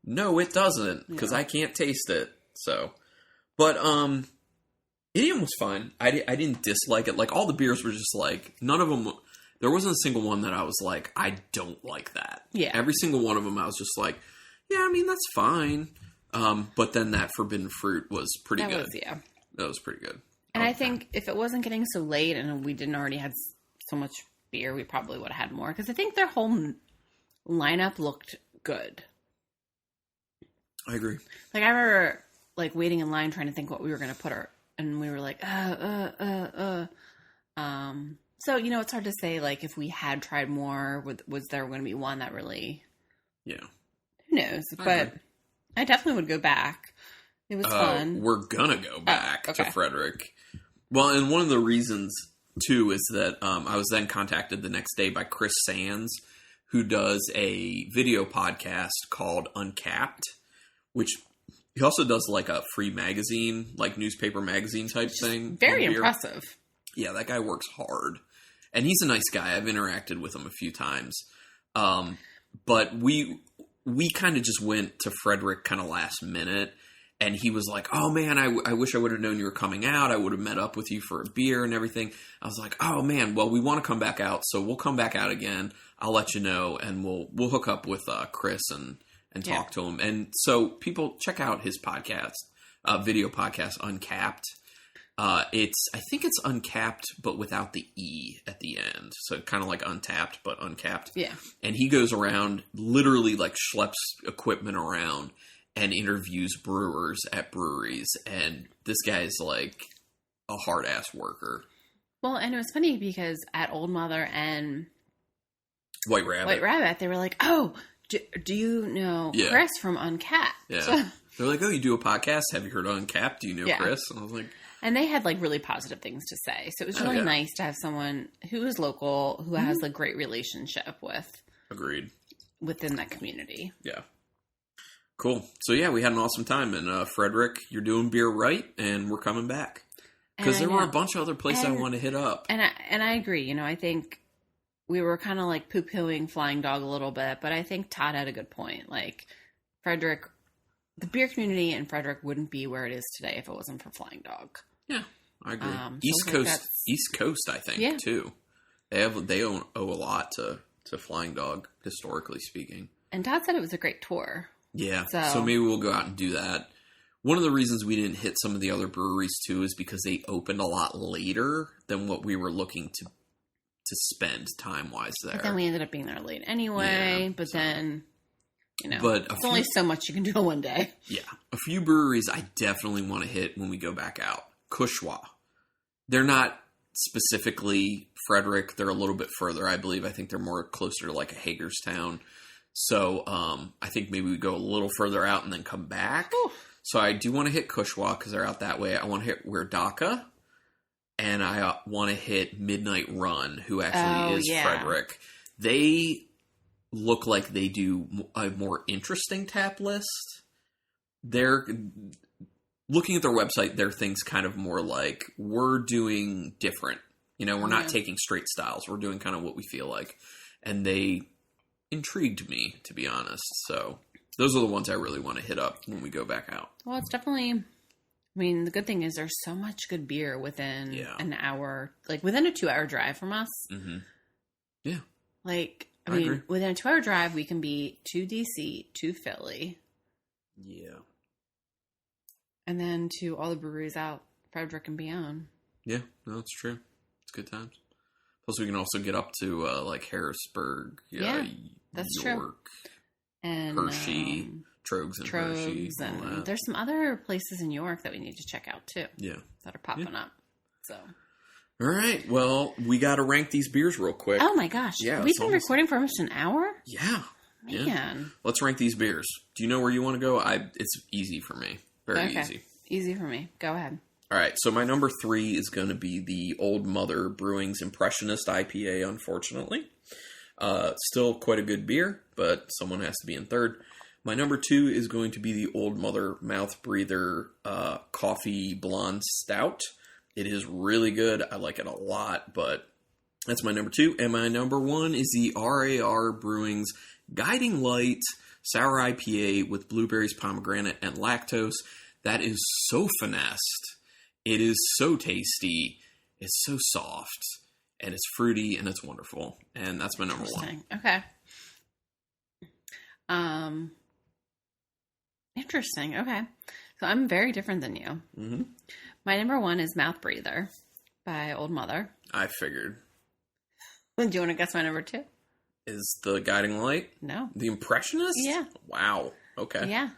no, it doesn't, because I can't taste it. So, but Idiom was fine. I didn't dislike it. Like, all the beers were just like, none of them, there wasn't a single one that I was like, I don't like that. Yeah. Every single one of them I was just like, yeah, I mean, that's fine. But then that Forbidden Fruit was pretty good. Yeah. That was pretty good. And I think if it wasn't getting so late and we didn't already have so much beer, we probably would have had more. Because I think their whole lineup looked good. I agree. Like, I remember, like, waiting in line trying to think what we were going to put and we were like, So, you know, it's hard to say, like, if we had tried more, was there going to be one that really... Yeah. Who knows? But I definitely would go back. It was fun. We're going to go back to Frederick. Well, and one of the reasons, too, is that I was then contacted the next day by Chris Sands, who does a video podcast called Uncapped, which he also does, like, a free magazine, like newspaper magazine type thing. Very impressive. Yeah, that guy works hard. And he's a nice guy. I've interacted with him a few times. But we kind of just went to Frederick kind of last minute. And he was like, oh, man, I wish I would have known you were coming out. I would have met up with you for a beer and everything. I was like, oh, man, well, we want to come back out. So we'll come back out again. I'll let you know. And we'll hook up with Chris and talk to him. And so people check out his podcast, video podcast, Uncapped. I think it's Uncapped, but without the E at the end. So kind of like Untapped, but Uncapped. Yeah. And he goes around, literally like schleps equipment around and interviews brewers at breweries. And this guy's like a hard ass worker. Well, and it was funny because at Old Mother and White Rabbit, they were like, oh, do you know Chris from Uncapped? Yeah. So, they're like, oh, you do a podcast? Have you heard of Uncapped? Do you know Chris? And I was like... And they had, like, really positive things to say. So it was really nice to have someone who is local, who has a great relationship with... Agreed. Within that community. Yeah. Cool. So, yeah, we had an awesome time. And, Frederick, you're doing beer right, and we're coming back. Because there were a bunch of other places I want to hit up. And I agree. You know, I think we were kind of, like, poo-pooing Flying Dog a little bit. But I think Todd had a good point. Like, Frederick... The beer community in Frederick wouldn't be where it is today if it wasn't for Flying Dog. Yeah, I agree. East Coast, I think, too. They owe a lot to Flying Dog, historically speaking. And Todd said it was a great tour. Yeah, so maybe we'll go out and do that. One of the reasons we didn't hit some of the other breweries, too, is because they opened a lot later than what we were looking to spend time-wise there. But then we ended up being there late anyway, then... You know, but it's only so much you can do in one day. Yeah. A few breweries I definitely want to hit when we go back out. Cushwa. They're not specifically Frederick. They're a little bit further, I believe. I think they're more closer to like a Hagerstown. So I think maybe we go a little further out and then come back. Ooh. So I do want to hit Cushwa because they're out that way. I want to hit Weirdaka. And I want to hit Midnight Run, who actually is Frederick. They... look like they do a more interesting tap list. They're looking at their website, their thing's kind of more like, we're doing different. You know, we're not taking straight styles. We're doing kind of what we feel like. And they intrigued me, to be honest. So those are the ones I really want to hit up when we go back out. Well, it's definitely, I mean, the good thing is there's so much good beer within an hour, like within a 2-hour drive from us. Mm-hmm. Yeah. Like, I mean, within a 2-hour drive, we can be to DC, to Philly. Yeah. And then to all the breweries out, Frederick and beyond. Yeah, no, that's true. It's good times. Plus, we can also get up to, like, Harrisburg, that's York, true. And Hershey, Trogs and Hershey. And there's some other places in York that we need to check out, too. Yeah. That are popping up. So... All right. Well, we got to rank these beers real quick. Oh, my gosh. Yeah, we've been recording for almost an hour? Yeah. Man. Yeah. Let's rank these beers. Do you know where you want to go? It's easy for me. Very easy. Easy for me. Go ahead. All right. So my number 3 is going to be the Old Mother Brewing's Impressionist IPA, unfortunately. Still quite a good beer, but someone has to be in third. My number 2 is going to be the Old Mother Mouth Breather Coffee Blonde Stout. It is really good. I like it a lot, but that's my number 2. And my number 1 is the RAR Brewing's Guiding Light Sour IPA with blueberries, pomegranate, and lactose. That is so finessed. It is so tasty. It's so soft. And it's fruity, and it's wonderful. And that's my number 1. Okay. Interesting. Okay. So I'm very different than you. Mm-hmm. My number 1 is Mouth Breather by Old Mother. I figured. Do you want to guess my number 2? Is The Guiding Light? No. The Impressionist? Yeah. Wow. Okay. Yeah.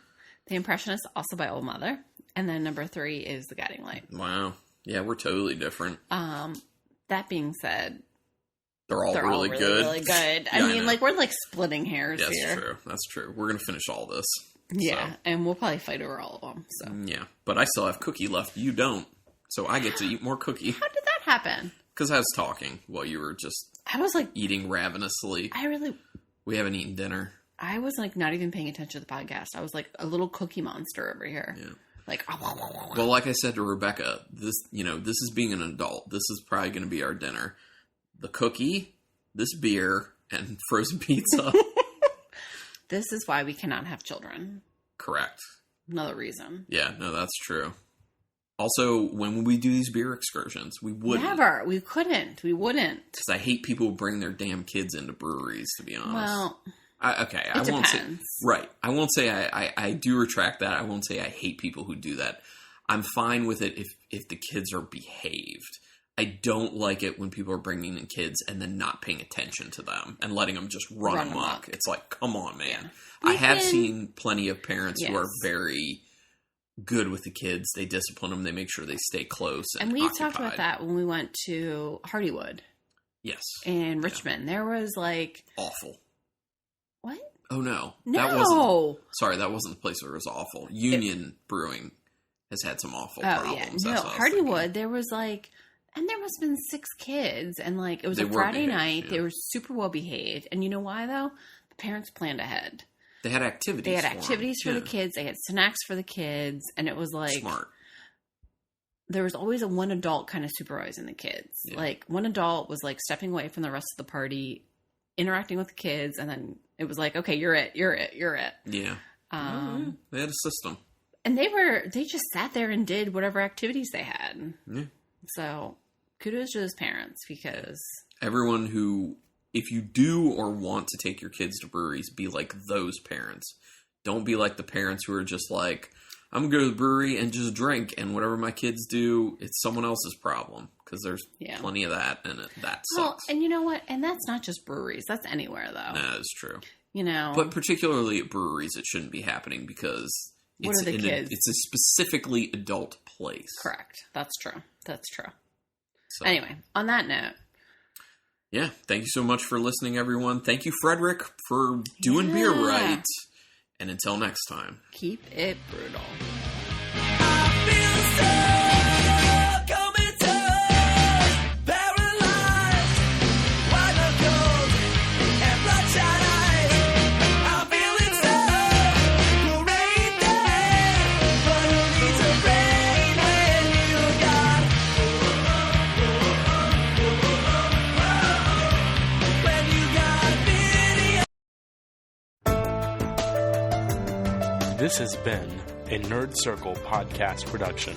The Impressionist, also by Old Mother. And then number 3 is The Guiding Light. Wow. Yeah, we're totally different. That being said, they're all really good. Really good. I mean, we're like splitting hairs here. That's true. We're going to finish all this. Yeah, so. And we'll probably fight over all of them. So yeah, but I still have cookie left. You don't. So I get to eat more cookie. How did that happen? Because I was talking while you were I was like eating ravenously. We haven't eaten dinner. I was like not even paying attention to the podcast. I was like a little cookie monster over here. Yeah. Like, well, like I said to Rebecca, this is being an adult. This is probably going to be our dinner. The cookie, this beer, and frozen pizza. This is why we cannot have children. Correct. Another reason. Yeah, no, that's true. Also, when we do these beer excursions, we wouldn't. Never. We couldn't. We wouldn't. Because I hate people who bring their damn kids into breweries, to be honest. Well, I won't say. Right. I won't say I do retract that. I won't say I hate people who do that. I'm fine with it if the kids are behaved. I don't like it when people are bringing in kids and then not paying attention to them and letting them just run amok. It's like, come on, man. Yeah. I have seen plenty of parents who are very good with the kids. They discipline them. They make sure they stay close. And we talked about that when we went to Hardywood. Yes. In Richmond. There was like... awful. What? Oh, no. No. That wasn't the place where it was awful. Union Brewing has had some awful problems. Yeah. No, Hardywood, there was like... And there must have been 6 kids. And like, it was a Friday night. Yeah. They were super well behaved. And you know why, though? The parents planned ahead. They had activities for the kids. They had snacks for the kids. And it was like... smart. There was always one adult kind of supervising the kids. Yeah. Like, one adult was like stepping away from the rest of the party, interacting with the kids. And then it was like, okay, you're it. Yeah. They had a system. And they just sat there and did whatever activities they had. Yeah. So, kudos to those parents, because... everyone who, if you do or want to take your kids to breweries, be like those parents. Don't be like the parents who are just like, I'm going to go to the brewery and just drink, and whatever my kids do, it's someone else's problem. Because there's plenty of that, and that sucks. Well, and you know what? And that's not just breweries. That's anywhere, though. That's true. You know? But particularly at breweries, it shouldn't be happening, because... what are the kids? It's a specifically adult place. Correct. That's true. So, anyway, on that note. Yeah. Thank you so much for listening, everyone. Thank you, Frederick, for doing beer right. And until next time. Keep it brutal. This has been a Nerd Circle podcast production.